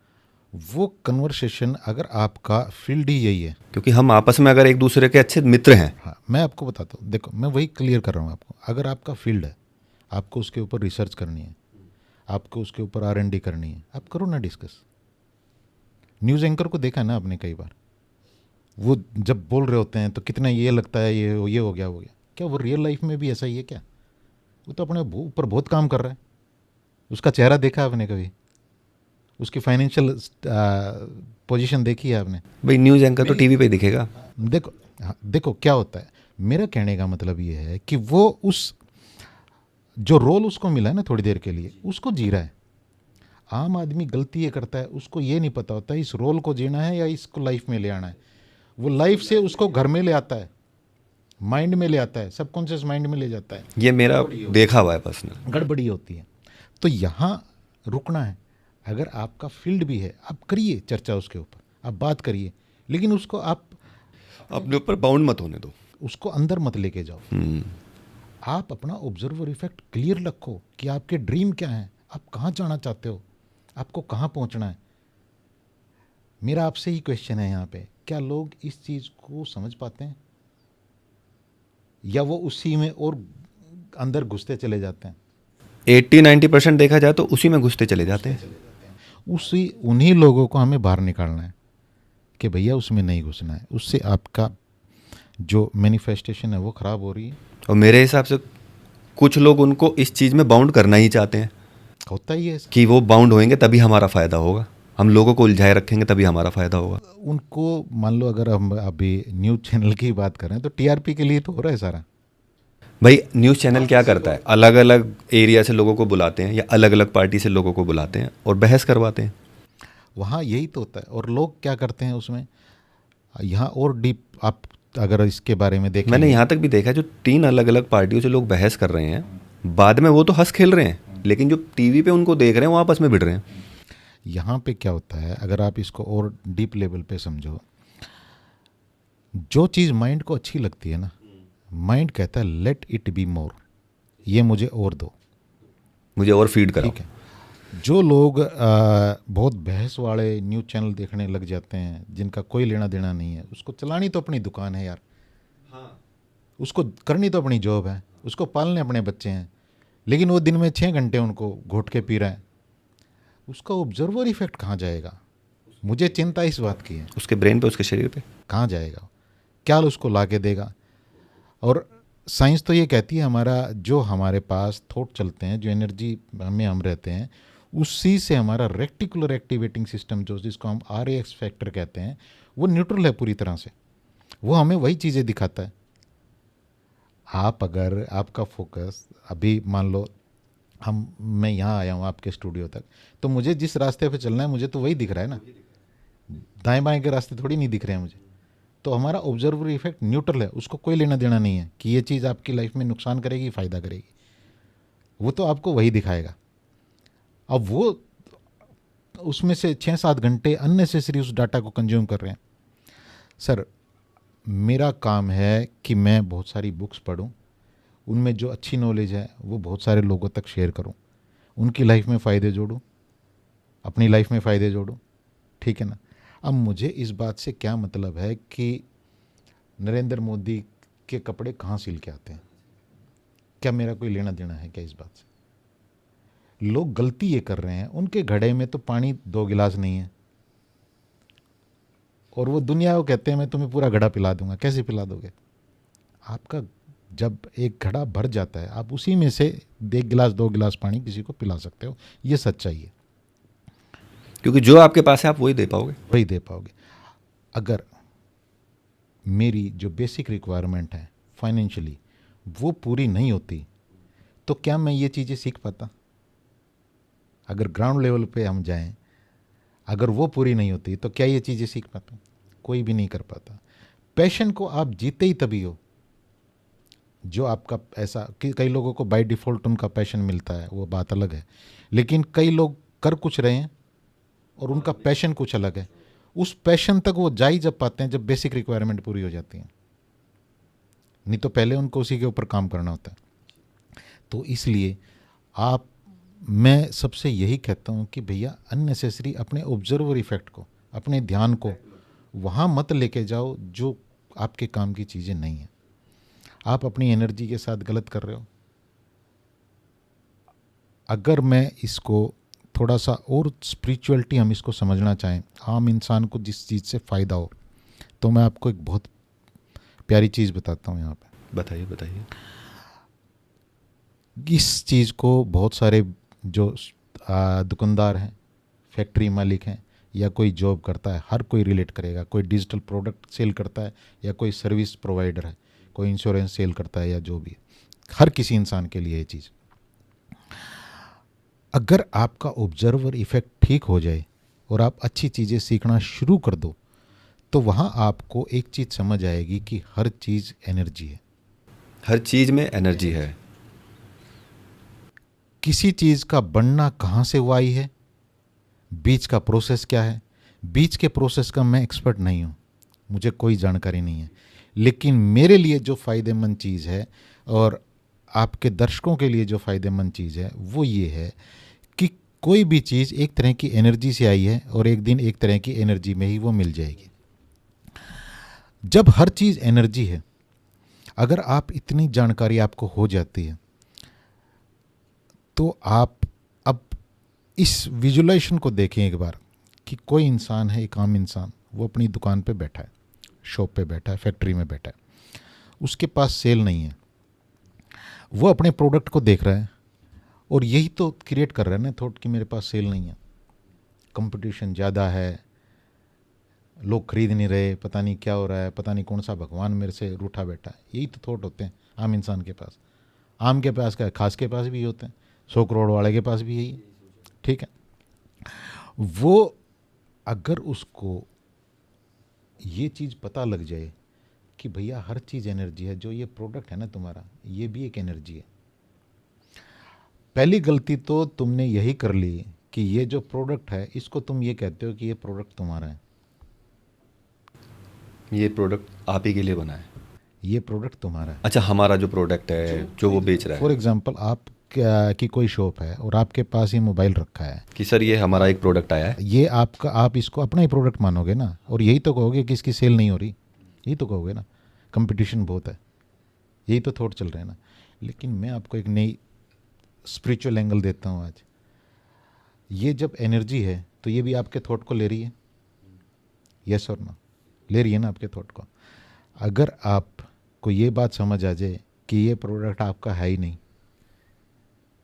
वो कन्वर्सेशन अगर आपका फील्ड ही यही है, क्योंकि हम आपस में अगर एक दूसरे के अच्छे मित्र हैं। हाँ मैं आपको बताता हूँ, देखो मैं वही क्लियर कर रहा हूँ आपको। अगर आपका फील्ड है, आपको उसके ऊपर रिसर्च करनी है, आपको उसके ऊपर R&D करनी है, आप करो ना डिस्कस। न्यूज़ एंकर को देखा है ना आपने कई बार, वो जब बोल रहे होते हैं तो कितना ये लगता है ये हो गया, क्या वो रियल लाइफ में भी ऐसा ही है क्या? वो तो अपने ऊपर बहुत काम कर रहा है। उसका चेहरा देखा आपने कभी? उसकी फाइनेंशियल पोजीशन देखी है आपने? भाई न्यूज़ एंकर तो टीवी पे ही दिखेगा। देखो, हाँ, देखो क्या होता है। मेरा कहने का मतलब ये है कि वो उस जो रोल उसको मिला है ना थोड़ी देर के लिए, उसको जी रहा है। आम आदमी गलती ये करता है, उसको ये नहीं पता होता इस रोल को जीना है या इसको लाइफ में ले आना है। वो लाइफ से उसको घर में ले आता है, माइंड में ले आता है, सबकॉन्शियस माइंड में ले जाता है, ये मेरा देखा हुआ है पर्सनल। गड़बड़ी होती है। तो यहाँ रुकना है। अगर आपका फील्ड भी है, आप करिए चर्चा उसके ऊपर, आप बात करिए, लेकिन उसको आप अपने ऊपर बाउंड मत होने दो, उसको अंदर मत लेके जाओ। आप अपना ऑब्जर्वर इफेक्ट क्लियर रखो कि आपके ड्रीम क्या है, आप कहाँ जाना चाहते हो, आपको कहाँ पहुँचना है। मेरा आपसे ही क्वेश्चन है यहाँ पे, क्या लोग इस चीज़ को समझ पाते हैं या वो उसी में और अंदर घुसते चले जाते हैं? 80-90% देखा जाए तो उसी में घुसते चले जाते हैं। उसी उन्हीं लोगों को हमें बाहर निकालना है कि भैया उसमें नहीं घुसना है, उससे आपका जो मैनिफेस्टेशन है वो ख़राब हो रही है। और मेरे हिसाब से कुछ लोग उनको इस चीज़ में बाउंड करना ही चाहते हैं होता ही है कि वो बाउंड होंगे तभी हमारा फ़ायदा होगा, हम लोगों को उलझाए रखेंगे तभी हमारा फ़ायदा होगा। उनको मान लो, अगर हम अभी न्यूज़ चैनल की बात करें तो टीआरपी के लिए तो हो रहा है सारा। भाई न्यूज़ चैनल क्या करता है, अलग अलग एरिया से लोगों को बुलाते हैं या अलग अलग पार्टी से लोगों को बुलाते हैं और बहस करवाते हैं। वहाँ यही तो होता है। और लोग क्या करते हैं उसमें, यहाँ और डीप आप अगर इसके बारे में देखें, मैंने यहाँ तक भी देखा है जो 3 अलग अलग पार्टियों से लोग बहस कर रहे हैं, बाद में वो तो हंस खेल रहे हैं, लेकिन जो टीवी पे उनको देख रहे हैं वो आपस में भिड़ रहे हैं। यहाँ पे क्या होता है, अगर आप इसको और डीप लेवल पे समझो, जो चीज़ माइंड को अच्छी लगती है ना, माइंड कहता है लेट इट बी मोर, ये मुझे और दो, मुझे और फीड करो। ठीक है। जो लोग बहुत बहस वाले न्यूज़ चैनल देखने लग जाते हैं, जिनका कोई लेना देना नहीं है, उसको चलानी तो अपनी दुकान है यार, उसको करनी तो अपनी जॉब है, उसको पालने अपने बच्चे हैं, लेकिन वो दिन में 6 घंटे उनको घोट के पी रहा है, उसका ऑब्जर्वर इफेक्ट कहाँ जाएगा? मुझे चिंता इस बात की है, उसके ब्रेन पे, उसके शरीर पे कहाँ जाएगा, क्या उसको ला के देगा? और साइंस तो ये कहती है, हमारा जो हमारे पास थॉट चलते हैं, जो एनर्जी में हम रहते हैं, उसी से हमारा रेक्टिकुलर एक्टिवेटिंग सिस्टम, जो जिसको हम RAX फैक्टर कहते हैं, वो न्यूट्रल है पूरी तरह से, वो हमें वही चीज़ें दिखाता है। आप अगर आपका फोकस, अभी मान लो मैं यहाँ आया हूँ आपके स्टूडियो तक, तो मुझे जिस रास्ते पे चलना है मुझे तो वही दिख रहा है ना, दाएं बाएं के रास्ते थोड़ी नहीं दिख रहे हैं मुझे। तो हमारा ऑब्जर्वर इफेक्ट न्यूट्रल है, उसको कोई लेना देना नहीं है कि ये चीज़ आपकी लाइफ में नुकसान करेगी, फ़ायदा करेगी, वो तो आपको वही दिखाएगा। अब वो उसमें से 6-7 घंटे अननेसेसरी उस डाटा को कंज्यूम कर रहे हैं। सर, मेरा काम है कि मैं बहुत सारी बुक्स पढूं, उनमें जो अच्छी नॉलेज है वो बहुत सारे लोगों तक शेयर करूं, उनकी लाइफ में फ़ायदे जोड़ूं, अपनी लाइफ में फ़ायदे जोड़ूं, ठीक है ना। अब मुझे इस बात से क्या मतलब है कि नरेंद्र मोदी के कपड़े कहाँ सिल के आते हैं, क्या मेरा कोई लेना देना है क्या इस बात से? लोग गलती ये कर रहे हैं, उनके घड़े में तो पानी 2 गिलास नहीं है और वो दुनिया को कहते हैं मैं तुम्हें पूरा घड़ा पिला दूंगा। कैसे पिला दोगे? आपका जब एक घड़ा भर जाता है, आप उसी में से 1 गिलास 2 गिलास पानी किसी को पिला सकते हो, ये सच्चाई है। क्योंकि जो आपके पास है आप वही दे पाओगे, वही दे पाओगे। अगर मेरी जो बेसिक रिक्वायरमेंट है फाइनेंशियली वो पूरी नहीं होती तो क्या मैं ये चीज़ें सीख पाता? अगर ग्राउंड लेवल पे हम जाएं, अगर वो पूरी नहीं होती तो क्या ये चीज़ें सीख पाता? कोई भी नहीं कर पाता। पैशन को आप जीते ही तभी हो, जो आपका ऐसा कि कई लोगों को बाय डिफ़ॉल्ट उनका पैशन मिलता है, वो बात अलग है, लेकिन कई लोग कर कुछ रहे हैं और उनका पैशन कुछ अलग है। उस पैशन तक वो जा ही जब पाते हैं जब बेसिक रिक्वायरमेंट पूरी हो जाती है, नहीं तो पहले उनको उसी के ऊपर काम करना होता है। तो इसलिए मैं सबसे यही कहता हूँ कि भैया अननेसेसरी अपने ऑब्जर्वर इफेक्ट को, अपने ध्यान को वहाँ मत लेके जाओ जो आपके काम की चीज़ें नहीं हैं। आप अपनी एनर्जी के साथ गलत कर रहे हो। अगर मैं इसको थोड़ा सा और स्पिरिचुअलिटी हम इसको समझना चाहें, आम इंसान को जिस चीज़ से फ़ायदा हो, तो मैं आपको एक बहुत प्यारी चीज़ बताता हूँ यहाँ पे। बताइए बताइए। इस चीज़ को बहुत सारे जो दुकानदार हैं, फैक्ट्री मालिक हैं, या कोई जॉब करता है, हर कोई रिलेट करेगा। कोई डिजिटल प्रोडक्ट सेल करता है या कोई सर्विस प्रोवाइडर है, कोई इंश्योरेंस सेल करता है या जो भी है, हर किसी इंसान के लिए ये चीज़। अगर आपका ऑब्जर्वर इफेक्ट ठीक हो जाए और आप अच्छी चीज़ें सीखना शुरू कर दो, तो वहाँ आपको एक चीज़ समझ आएगी कि हर चीज़ एनर्जी है। हर चीज में एनर्जी है। किसी चीज़ का बनना कहाँ से हुआ ही है, बीच का प्रोसेस क्या है, बीच के प्रोसेस का मैं एक्सपर्ट नहीं हूँ, मुझे कोई जानकारी नहीं है। लेकिन मेरे लिए जो फ़ायदेमंद चीज़ है और आपके दर्शकों के लिए जो फ़ायदेमंद चीज़ है वो ये है कि कोई भी चीज़ एक तरह की एनर्जी से आई है और एक दिन एक तरह की एनर्जी में ही वो मिल जाएगी। जब हर चीज़ एनर्जी है, अगर आप इतनी जानकारी आपको हो जाती है तो आप अब इस विजुलाइजेशन को देखें एक बार कि कोई इंसान है, एक आम इंसान, वो अपनी दुकान पे बैठा है, शॉप पे बैठा है, फैक्ट्री में बैठा है, उसके पास सेल नहीं है, वो अपने प्रोडक्ट को देख रहा है और यही तो क्रिएट कर रहा है ना थॉट कि मेरे पास सेल नहीं है, कंपटीशन ज़्यादा है, लोग खरीद नहीं रहे, पता नहीं क्या हो रहा है, पता नहीं कौन सा भगवान मेरे से रूठा बैठा है। यही तो थॉट होते हैं आम इंसान के पास। आम के पास क्या, खास के पास भी होते हैं, 100 करोड़ वाले के पास भी यही है। ठीक है, वो अगर उसको ये चीज़ पता लग जाए कि भैया हर चीज़ एनर्जी है, जो ये प्रोडक्ट है ना तुम्हारा, ये भी एक एनर्जी है। पहली गलती तो तुमने यही कर ली कि ये जो प्रोडक्ट है इसको तुम ये कहते हो कि ये प्रोडक्ट तुम्हारा है, ये प्रोडक्ट आप ही के लिए बना है। ये प्रोडक्ट तुम्हारा है। अच्छा, हमारा जो प्रोडक्ट है जो वो बेच रहा फॉर है, एग्जाम्पल आप की कोई शॉप है और आपके पास ये मोबाइल रखा है कि सर ये हमारा एक प्रोडक्ट आया है, ये आपका, आप इसको अपना ही प्रोडक्ट मानोगे ना, और यही तो कहोगे कि इसकी सेल नहीं हो रही, यही तो कहोगे ना, कंपटीशन बहुत है, यही तो थॉट चल रहे हैं ना। लेकिन मैं आपको एक नई स्पिरिचुअल एंगल देता हूँ आज। ये जब एनर्जी है तो ये भी आपके थॉट को ले रही है, यस और नो, ले रही है ना आपके थॉट को। अगर आपको ये बात समझ आ जाए कि ये प्रोडक्ट आपका है ही नहीं,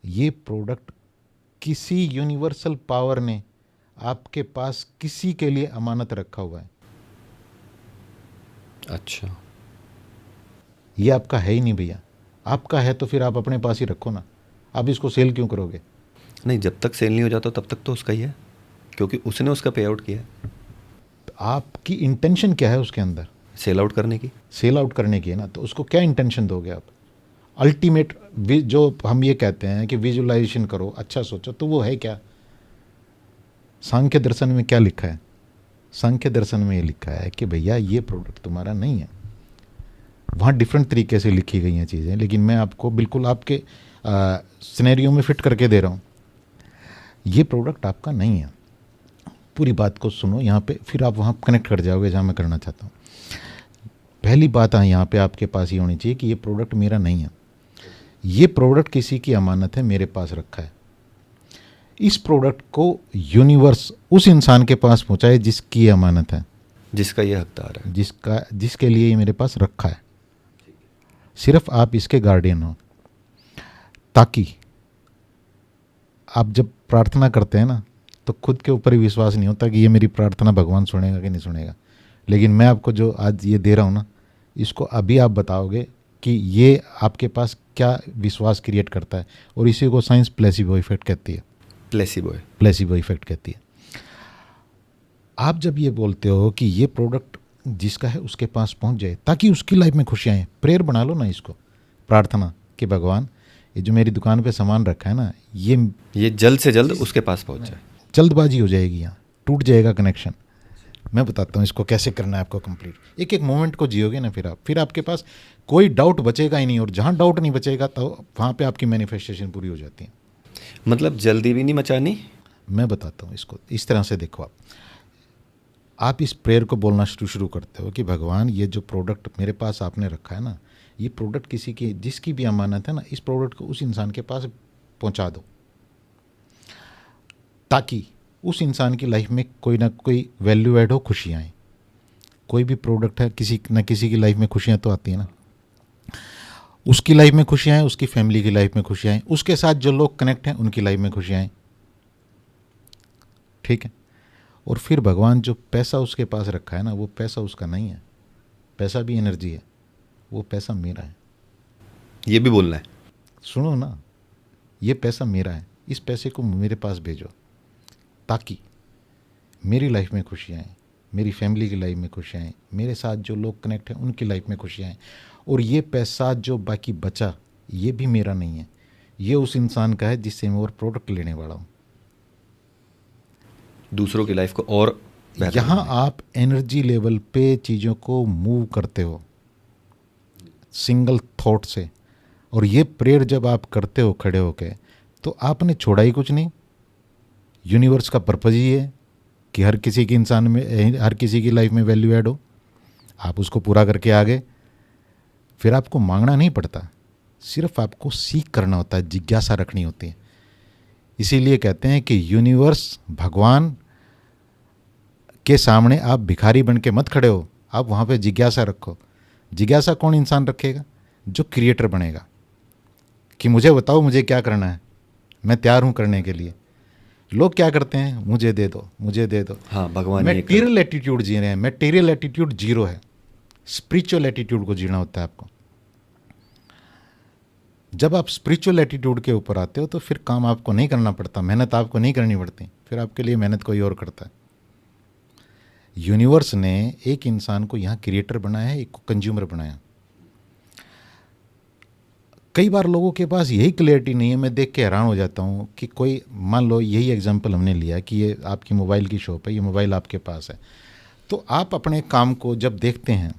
ये प्रोडक्ट किसी यूनिवर्सल पावर ने आपके पास किसी के लिए अमानत रखा हुआ है, अच्छा, ये आपका है ही नहीं भैया। आपका है तो फिर आप अपने पास ही रखो ना, आप इसको सेल क्यों करोगे? नहीं, जब तक सेल नहीं हो जाता तब तक तो उसका ही है, क्योंकि उसने उसका पे आउट किया है। तो आपकी इंटेंशन क्या है उसके अंदर? सेल आउट करने की। सेल आउट करने की है ना, तो उसको क्या इंटेंशन दोगे आप? अल्टीमेट जो हम ये कहते हैं कि विजुअलाइजेशन करो, अच्छा सोचो, तो वो है क्या? सांख्य दर्शन में क्या लिखा है? सांख्य दर्शन में ये लिखा है कि भैया ये प्रोडक्ट तुम्हारा नहीं है। वहाँ डिफरेंट तरीके से लिखी गई हैं चीज़ें, लेकिन मैं आपको बिल्कुल आपके सिनेरियो में फिट करके दे रहा हूँ। ये प्रोडक्ट आपका नहीं है। पूरी बात को सुनो यहाँ पे, फिर आप वहाँ कनेक्ट कर जाओगे जहाँ मैं करना चाहता हूँ। पहली बात यहाँ पे आपके पास ये होनी चाहिए कि ये प्रोडक्ट मेरा नहीं है, ये प्रोडक्ट किसी की अमानत है, मेरे पास रखा है। इस प्रोडक्ट को यूनिवर्स उस इंसान के पास पहुँचाए जिसकी ये अमानत है, जिसका ये हकदार है, जिसके लिए ये मेरे पास रखा है। सिर्फ आप इसके गार्डियन हो, ताकि आप जब प्रार्थना करते हैं ना तो खुद के ऊपर ही विश्वास नहीं होता कि ये मेरी प्रार्थना भगवान सुनेगा कि नहीं सुनेगा। लेकिन मैं आपको जो आज ये दे रहा हूँ ना, इसको अभी आप बताओगे कि ये आपके पास क्या विश्वास क्रिएट करता है, और इसी को साइंस प्लेसिबो इफेक्ट कहती है। प्लेसिबो इफेक्ट कहती है। आप जब ये बोलते हो कि ये प्रोडक्ट जिसका है उसके पास पहुंच जाए ताकि उसकी लाइफ में खुशियाँ आए, प्रेयर बना लो ना इसको, प्रार्थना कि भगवान ये जो मेरी दुकान पे सामान रखा है ना, ये जल्द से जल्द उसके पास पहुंच जाए। जल्दबाजी हो जाएगी, यहाँ टूट जाएगा कनेक्शन। मैं बताता हूँ इसको कैसे करना है आपको कंप्लीट। एक एक मोमेंट को जियोगे ना, फिर आपके पास कोई डाउट बचेगा ही नहीं, और जहाँ डाउट नहीं बचेगा तो वहाँ पे आपकी मैनिफेस्टेशन पूरी हो जाती है। मतलब जल्दी भी नहीं मचानी। मैं बताता हूँ इसको, इस तरह से देखो, आप इस प्रेयर को बोलना शुरू करते हो कि भगवान ये जो प्रोडक्ट मेरे पास आपने रखा है ना, ये प्रोडक्ट किसी की, जिसकी भी अमानत है ना, इस प्रोडक्ट को उस इंसान के पास पहुँचा दो, ताकि उस इंसान की लाइफ में कोई ना कोई वैल्यू ऐड हो, खुशियाँ आएँ। कोई भी प्रोडक्ट है, किसी न किसी की लाइफ में खुशियाँ तो आती हैं ना, उसकी लाइफ में खुशियाँ आएँ, उसकी फैमिली की लाइफ में खुशियाँ आएँ, उसके साथ जो लोग कनेक्ट हैं उनकी लाइफ में खुशियाँ आएँ। ठीक है। और फिर भगवान जो पैसा उसके पास रखा है ना, वो पैसा उसका नहीं है, पैसा भी एनर्जी है, वो पैसा मेरा है। ये भी बोलना है। सुनो ना, ये पैसा मेरा है, इस पैसे को मेरे पास भेजो ताकि मेरी लाइफ में खुशियाँ आएँ, मेरी फैमिली की लाइफ में खुशियाँ आएँ, मेरे साथ जो लोग कनेक्ट हैं उनकी लाइफ में खुशियाँ आएँ। और ये पैसा जो बाकी बचा ये भी मेरा नहीं है, ये उस इंसान का है जिससे मैं और प्रोडक्ट लेने वाला हूँ। दूसरों की लाइफ को और बेहतर यहाँ बनाने। आप एनर्जी लेवल पे चीज़ों को मूव करते हो सिंगल थॉट से, और ये प्रेयर जब आप करते हो खड़े होके, तो आपने छोड़ा ही कुछ नहीं। यूनिवर्स का पर्पज़ ही है कि हर किसी के इंसान में, हर किसी की लाइफ में वैल्यू ऐड हो, आप उसको पूरा करके आगे, फिर आपको मांगना नहीं पड़ता, सिर्फ आपको सीख करना होता है, जिज्ञासा रखनी होती है। इसीलिए कहते हैं कि यूनिवर्स, भगवान के सामने आप भिखारी बन के मत खड़े हो, आप वहाँ पे जिज्ञासा रखो। जिज्ञासा कौन इंसान रखेगा? जो क्रिएटर बनेगा, कि मुझे बताओ मुझे क्या करना है, मैं तैयार हूँ करने के लिए। लोग क्या करते हैं, मुझे दे दो, मुझे दे दो। हाँ, भगवान ये कर। मटेरियल एटीट्यूड जी रहे हैं। मटेरियल एटीट्यूड जीरो है, स्पिरिचुअल एटीट्यूड को जीना होता है आपको। जब आप स्पिरिचुअल एटीट्यूड के ऊपर आते हो तो फिर काम आपको नहीं करना पड़ता, मेहनत आपको नहीं करनी पड़ती, फिर आपके लिए मेहनत कोई और करता है। यूनिवर्स ने एक इंसान को यहाँ क्रिएटर बनाया है, एक को कंज्यूमर बनाया। कई बार लोगों के पास यही क्लियरिटी नहीं है, मैं देख के हैरान हो जाता हूँ कि कोई, मान लो यही एग्जांपल हमने लिया कि ये आपकी मोबाइल की शॉप है, ये मोबाइल आपके पास है, तो आप अपने काम को जब देखते हैं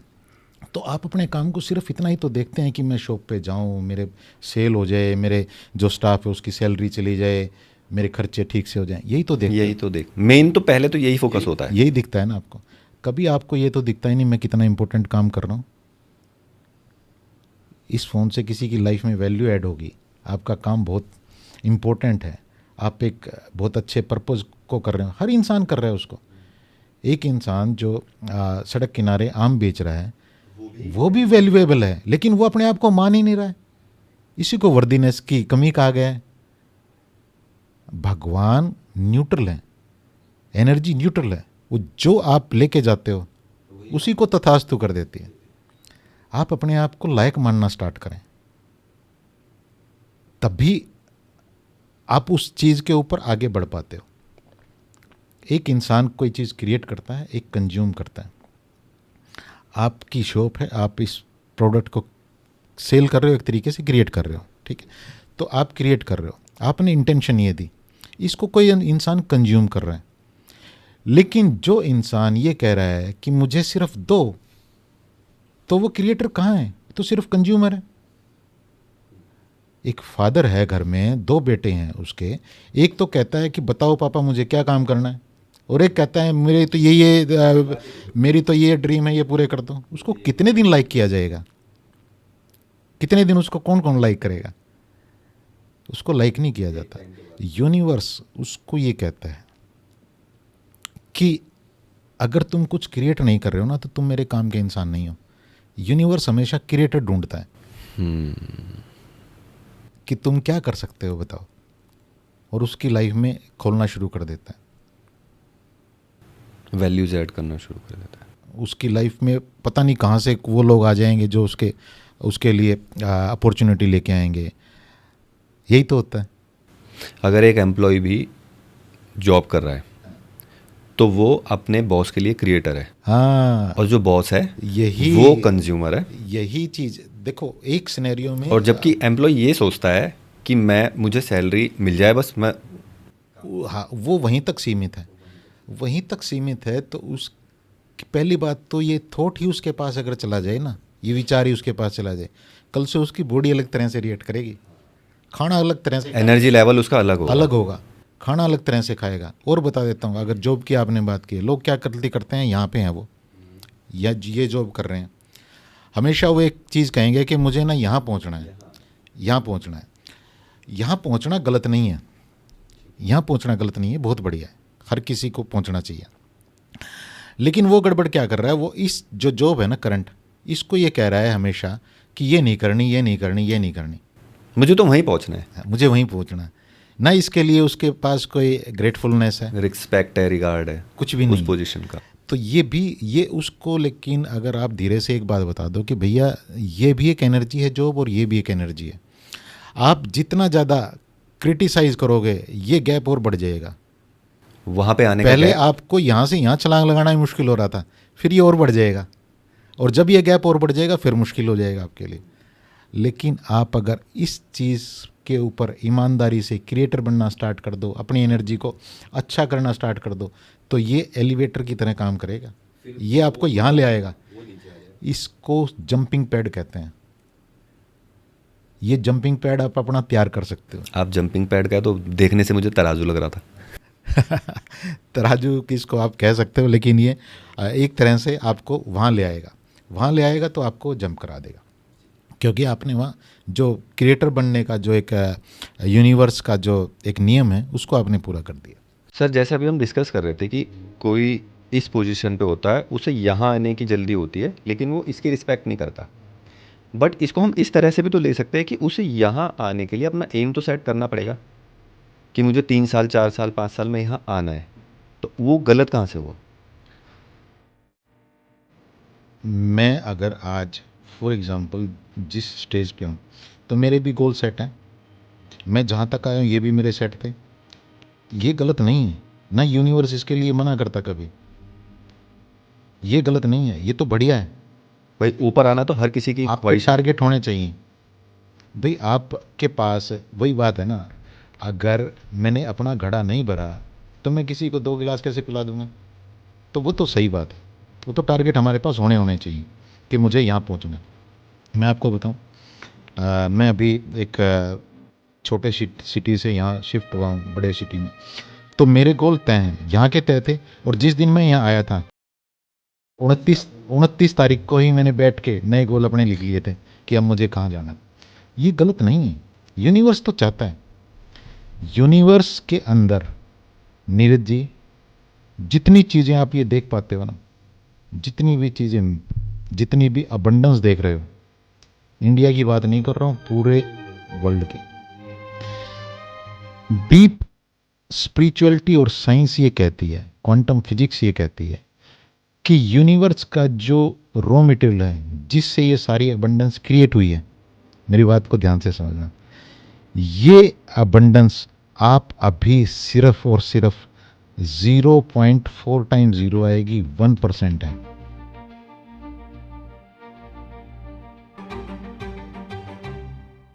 तो आप अपने काम को सिर्फ इतना ही तो देखते हैं कि मैं शॉप पे जाऊँ, मेरे सेल हो जाए, मेरे जो स्टाफ है उसकी सैलरी चली जाए, मेरे खर्चे ठीक से हो जाएं, यही तो देखते हैं। यही तो देख, मेन तो पहले तो यही फोकस होता है। यही दिखता है ना आपको। कभी आपको ये तो दिखता ही नहीं मैं कितना इंपॉर्टेंट काम कर रहा हूँ। इस फ़ोन से किसी की लाइफ में वैल्यू ऐड होगी, आपका काम बहुत इम्पोर्टेंट है, आप एक बहुत अच्छे पर्पज़ को कर रहे हो, हर इंसान कर रहा है उसको। एक इंसान जो सड़क किनारे आम बेच रहा है वो भी वैल्यूएबल है, लेकिन वो अपने आप को मान ही नहीं रहा है। इसी को वर्दीनेस की कमी कहा गया है। भगवान न्यूट्रल है, एनर्जी न्यूट्रल है, वो जो आप लेके जाते हो उसी को तथास्तु कर देती है। आप अपने आप को लायक मानना स्टार्ट करें, तभी आप उस चीज़ के ऊपर आगे बढ़ पाते हो। एक इंसान कोई चीज़ क्रिएट करता है, एक कंज्यूम करता है। आपकी शॉप है, आप इस प्रोडक्ट को सेल कर रहे हो, एक तरीके से क्रिएट कर रहे हो, ठीक है। तो आप क्रिएट कर रहे हो, आपने इंटेंशन ये दी, इसको कोई इंसान कंज्यूम कर रहा है। लेकिन जो इंसान ये कह रहा है कि मुझे सिर्फ दो, तो वो क्रिएटर कहाँ है? तो सिर्फ कंज्यूमर है। एक फादर है घर में, दो बेटे हैं उसके, एक तो कहता है कि बताओ पापा मुझे क्या काम करना है, और एक कहता है मेरी तो ये ड्रीम है, ये पूरे कर दो। उसको कितने दिन लाइक किया जाएगा? कितने दिन उसको कौन कौन लाइक करेगा? उसको लाइक नहीं किया जाता। यूनिवर्स उसको ये कहता है कि अगर तुम कुछ क्रिएट नहीं कर रहे हो ना, तो तुम मेरे काम के इंसान नहीं हो। यूनिवर्स हमेशा क्रिएटर ढूंढता है कि तुम क्या कर सकते हो बताओ, और उसकी लाइफ में खोलना शुरू कर देता है, वैल्यूज ऐड करना शुरू कर देता है। उसकी लाइफ में पता नहीं कहाँ से वो लोग आ जाएंगे जो उसके लिए अपॉर्चुनिटी लेके आएंगे। यही तो होता है। अगर एक एम्प्लॉय भी जॉब कर रहा है तो वो अपने बॉस के लिए क्रिएटर है, हाँ, और जो बॉस है यही वो कंज्यूमर है। यही चीज़ देखो एक सिनेरियो में, और जबकि एम्प्लॉय ये सोचता है कि मुझे सैलरी मिल जाए बस, मैं हाँ, वो वहीं तक सीमित है, वहीं तक सीमित है। तो उस पहली बात तो ये थॉट ही उसके पास अगर चला जाए ना, ये विचार ही उसके पास चला जाए, कल से उसकी बॉडी अलग तरह से रिएक्ट करेगी, खाना अलग तरह से, एनर्जी लेवल उसका अलग होगा। खाना अलग तरह से खाएगा। और बता देता हूँ, अगर जॉब की आपने बात की, लोग क्या गलती करते हैं, यहाँ पे हैं वो या ये जॉब कर रहे हैं, हमेशा वो एक चीज़ कहेंगे कि मुझे ना यहाँ पहुँचना है, यहाँ पहुँचना है। यहाँ पहुँचना गलत नहीं है, यहाँ पहुँचना गलत नहीं है, बहुत बढ़िया है, हर किसी को पहुँचना चाहिए। लेकिन वो गड़बड़ क्या कर रहा है, वो इस जो जॉब है ना करंट, इसको ये कह रहा है हमेशा कि ये नहीं करनी, ये नहीं करनी, ये नहीं करनी, मुझे तो वहीं पहुंचना है, मुझे वहीं पहुंचना है ना। इसके लिए उसके पास कोई ग्रेटफुलनेस है, रिस्पेक्ट है, रिगार्ड है, कुछ भी नहीं उस पोजीशन का। तो ये उसको, लेकिन अगर आप धीरे से एक बात बता दो कि भैया ये भी एक एनर्जी है जॉब, और ये भी एक एनर्जी है, आप जितना ज़्यादा क्रिटिसाइज करोगे ये गैप और बढ़ जाएगा। वहाँ पे आने पहले का आपको यहाँ से यहाँ छलांग लगाना ही मुश्किल हो रहा था, फिर ये और बढ़ जाएगा, और जब ये गैप और बढ़ जाएगा फिर मुश्किल हो जाएगा आपके लिए। लेकिन आप अगर इस चीज़ के ऊपर ईमानदारी से क्रिएटर बनना स्टार्ट कर दो, अपनी एनर्जी को अच्छा करना स्टार्ट कर दो, तो ये एलिवेटर की तरह काम करेगा, ये आपको यहाँ ले आएगा। इसको जंपिंग पैड कहते हैं। ये जंपिंग पैड आप अपना तैयार कर सकते हो। आप जंपिंग पैड का तो देखने से मुझे तराजू लग रहा था। तराजू किसको आप कह सकते हो, लेकिन ये एक तरह से आपको वहाँ ले आएगा। वहाँ ले आएगा तो आपको जंप करा देगा, क्योंकि आपने वहाँ जो क्रिएटर बनने का जो एक यूनिवर्स का जो एक नियम है उसको आपने पूरा कर दिया। सर जैसे अभी हम डिस्कस कर रहे थे कि कोई इस पोजीशन पे होता है, उसे यहाँ आने की जल्दी होती है, लेकिन वो इसकी रिस्पेक्ट नहीं करता। बट इसको हम इस तरह से भी तो ले सकते हैं कि उसे यहाँ आने के लिए अपना एम तो सेट करना पड़ेगा कि मुझे 3 साल 4 साल 5 साल में यहाँ आना है। तो वो गलत कहाँ से हुआ? मैं अगर आज फॉर एग्ज़ाम्पल जिस स्टेज पे हूँ तो मेरे भी गोल सेट हैं, मैं जहाँ तक आया हूँ ये भी मेरे सेट थे। ये गलत नहीं है, ना यूनिवर्स इसके लिए मना करता कभी। ये गलत नहीं है, ये तो बढ़िया है। भाई ऊपर आना तो हर किसी की आपके ख्वाहिश है। टारगेट होने चाहिए। भाई आपके पास वही बात है ना, अगर मैंने अपना घड़ा नहीं भरा तो मैं किसी को 2 गिलास कैसे पिला दूंगा? तो वो तो सही बात है, वो तो टारगेट हमारे पास होने चाहिए कि मुझे यहाँ पहुँचना है। मैं आपको बताऊँ, मैं अभी एक छोटे सिटी से यहाँ शिफ्ट हुआ हूँ बड़े सिटी में, तो मेरे गोल तय हैं, यहाँ के तय थे। और जिस दिन मैं यहाँ आया था 29 तारीख को ही मैंने बैठ के नए गोल अपने लिख लिए थे कि अब मुझे कहाँ जाना है। ये गलत नहीं है, यूनिवर्स तो चाहता है। यूनिवर्स के अंदर नीरज जी जितनी चीज़ें आप ये देख पाते हो ना, जितनी भी चीज़ें, जितनी भी अबंडेंस देख रहे हो, इंडिया की बात नहीं कर रहा हूँ, पूरे वर्ल्ड की। डीप स्पिरिचुअलिटी और साइंस ये कहती है, क्वांटम फिजिक्स ये कहती है कि यूनिवर्स का जो रॉ मटेरियल है जिससे ये सारी अबंडेंस क्रिएट हुई है, मेरी बात को ध्यान से समझना, ये अबंडेंस आप अभी सिर्फ और सिर्फ 0.4 टाइम्स 0 आएगी 1% है।